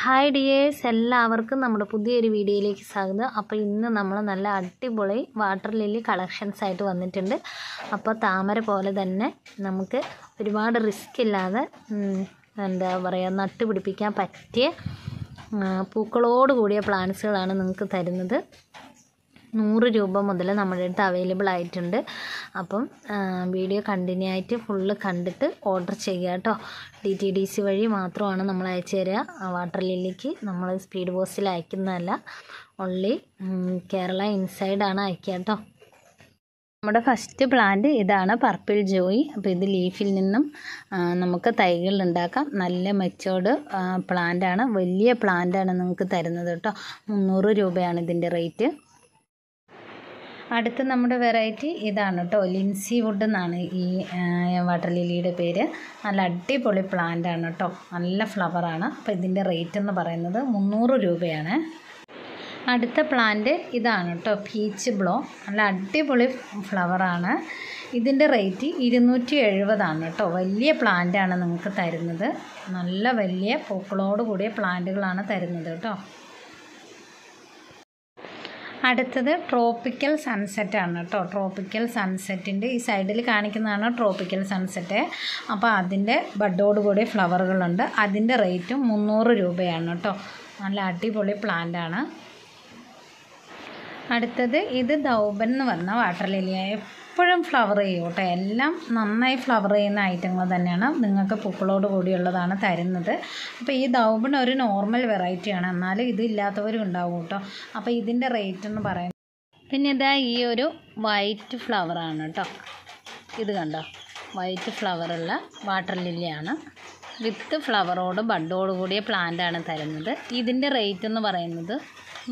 Hi dears, എല്ലാവർക്കും നമ്മുടെ പുതിയൊരു വീഡിയോയിലേക്ക് സ്വാഗതം. അപ്പോൾ ഇന്ന് നമ്മൾ നല്ല അടിപൊളി വാട്ടർ ലില്ലി കളക്ഷൻസ് ആയിട്ട് വന്നിട്ടുണ്ട്. അപ്പോൾ താമര പോലെ തന്നെ നമുക്ക് ഒരുപാട് റിസ്ക് ഇല്ലാതെ എന്താ പറയുക നട്ടുപിടിപ്പിക്കാൻ പറ്റിയ പൂക്കളോട് കൂടിയ പ്ലാന്റ്സുകളാണ് നിങ്ങൾക്ക് തരുന്നത്. 100 രൂപ മുതൽ നമ്മുടെ അടുത്ത് അവൈലബിൾ ആയിട്ടുണ്ട്. അപ്പം വീഡിയോ കണ്ടിന്യൂ ആയിട്ട് ഫുള്ള് കണ്ടിട്ട് ഓർഡർ ചെയ്യുക കേട്ടോ. DTDC വഴി മാത്രമാണ് നമ്മൾ അയച്ചു തരിക. വാട്ടർ ലില്ലിക്ക് നമ്മൾ സ്പീഡ് പോസ്റ്റിൽ അയക്കുന്നതല്ല, ഓൺലി കേരള ഇൻസൈഡാണ് അയക്കുക കേട്ടോ. നമ്മുടെ ഫസ്റ്റ് പ്ലാന്റ് ഇതാണ്, പർപ്പിൾ ജോയി. അപ്പോൾ ഇത് ലീഫിൽ നിന്നും നമുക്ക് തൈകൾ ഉണ്ടാക്കാം. നല്ല മെച്ചോർഡ് പ്ലാന്റാണ്, വലിയ പ്ലാന്റാണ് നിങ്ങൾക്ക് തരുന്നത് കേട്ടോ. 300 രൂപയാണ് ഇതിൻ്റെ റേറ്റ്. അടുത്ത നമ്മുടെ വെറൈറ്റി ഇതാണ് കേട്ടോ, ലിൻസി വുഡ് എന്നാണ് ഈ വാട്ടർ ലില്ലിയുടെ പേര്. നല്ല അടിപൊളി പ്ലാന്റ് ആണ് കേട്ടോ, നല്ല ഫ്ലവറാണ്. അപ്പോൾ ഇതിൻ്റെ റേറ്റ് എന്ന് പറയുന്നത് 300 രൂപയാണ്. അടുത്ത പ്ലാന്റ് ഇതാണ് കേട്ടോ, പീച്ച് ബ്ലോ. നല്ല അടിപൊളി ഫ്ലവറാണ്. ഇതിൻ്റെ റേറ്റ് 270 കേട്ടോ. വലിയ പ്ലാന്റാണ് നിങ്ങൾക്ക് തരുന്നത്. നല്ല വലിയ പൂക്കളോട് കൂടിയ പ്ലാന്റുകളാണ് തരുന്നത് കേട്ടോ. അടുത്തത് ട്രോപ്പിക്കൽ സൺസെറ്റ് ആണ് കേട്ടോ. ട്രോപ്പിക്കൽ സൺസെറ്റിൻ്റെ ഈ സൈഡിൽ കാണിക്കുന്നതാണ് ട്രോപ്പിക്കൽ സൺസെറ്റ്. അപ്പോൾ അതിൻ്റെ ബഡോട് കൂടി ഫ്ലവറുകളുണ്ട്. അതിൻ്റെ റേറ്റും 300 രൂപയാണ് കേട്ടോ. നല്ല അടിപൊളി പ്ലാന്റാണ്. അടുത്തത് ഇത് ദൗബൻ എന്ന് പറഞ്ഞ വാട്ടർ ലില്ലിയായ എപ്പോഴും ഫ്ലവർ ചെയ്യും കേട്ടോ. എല്ലാം നന്നായി ഫ്ലവർ ചെയ്യുന്ന ഐറ്റങ്ങൾ തന്നെയാണ്, നിങ്ങൾക്ക് പൂക്കളോട് കൂടിയുള്ളതാണ് തരുന്നത്. അപ്പോൾ ഈ ദൗബൻ ഒരു നോർമൽ വെറൈറ്റിയാണ്, എന്നാലും ഇത് ഇല്ലാത്തവരും ഉണ്ടാവും കേട്ടോ. അപ്പോൾ ഇതിൻ്റെ റേറ്റ് എന്ന് പറയുന്നത് പിന്നെ ഇതാ ഈ ഒരു വൈറ്റ് ഫ്ലവറാണ് കേട്ടോ. ഇത് കണ്ടോ, വൈറ്റ് ഫ്ലവറുള്ള വാട്ടർ ലില്ലിയാണ്. വിത്ത് ഫ്ലവറോട് ബഡോട് കൂടിയ പ്ലാന്റാണ് തരുന്നത്. ഇതിൻ്റെ റേറ്റ് എന്ന് പറയുന്നത്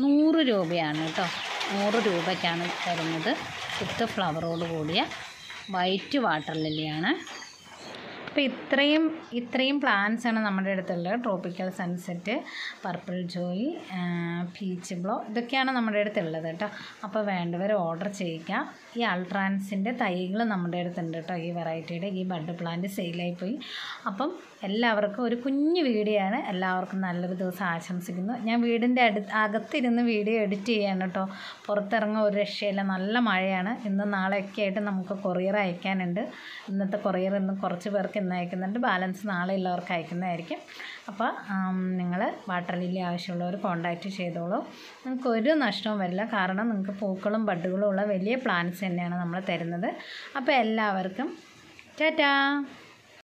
100 രൂപയാണ് കേട്ടോ. 100 രൂപയ്ക്കാണ് തരുന്നത്. വിത്ത് ഫ്ലവറോട് കൂടിയ വൈറ്റ് വാട്ടർ ലില്ലിയാണ്. അപ്പോൾ ഇത്രയും പ്ലാന്റ്സാണ് നമ്മുടെ അടുത്തുള്ളത്. Tropical sunset, purple Joy, peach blow, ഇതൊക്കെയാണ് നമ്മുടെ അടുത്തുള്ളത് കേട്ടോ. അപ്പോൾ വേണ്ടവർ ഓർഡർ ചെയ്യുക. ഈ അൾട്രാൻസിൻ്റെ തൈകൾ നമ്മുടെ അടുത്തുണ്ട് കേട്ടോ. ഈ വെറൈറ്റിയുടെ ഈ ബഡ് പ്ലാന്റ് സെയിലായിപ്പോയി. അപ്പം എല്ലാവർക്കും ഒരു കുഞ്ഞു വീഡിയോ ആണ്. എല്ലാവർക്കും നല്ലൊരു ദിവസം ആശംസിക്കുന്നു. ഞാൻ വീടിൻ്റെ അകത്തിരുന്ന് വീഡിയോ എഡിറ്റ് ചെയ്യാണ് കേട്ടോ. പുറത്തിറങ്ങാൻ ഒരു രക്ഷയില്ല, നല്ല മഴയാണ്. ഇന്ന് നാളെയൊക്കെ ആയിട്ട് നമുക്ക് കൊറിയർ അയക്കാനുണ്ട്. ഇന്നത്തെ കൊറിയർ ഇന്ന് കുറച്ച് പേർക്ക് ഇന്ന് അയക്കുന്നുണ്ട്, ബാലൻസ് നാളെ ഉള്ളവർക്ക് അയക്കുന്നതായിരിക്കും. അപ്പോൾ നിങ്ങൾ വാട്ടർ ലില്ലി ആവശ്യമുള്ളവർ കോൺടാക്റ്റ് ചെയ്തോളൂ. നിങ്ങൾക്ക് ഒരു നഷ്ടവും വരില്ല, കാരണം നിങ്ങൾക്ക് പൂക്കളും ബഡുകളും ഉള്ള വലിയ പ്ലാന്റ്സ് തന്നെയാണ് നമ്മൾ തരുന്നത്. അപ്പോൾ എല്ലാവർക്കും ടാറ്റാ.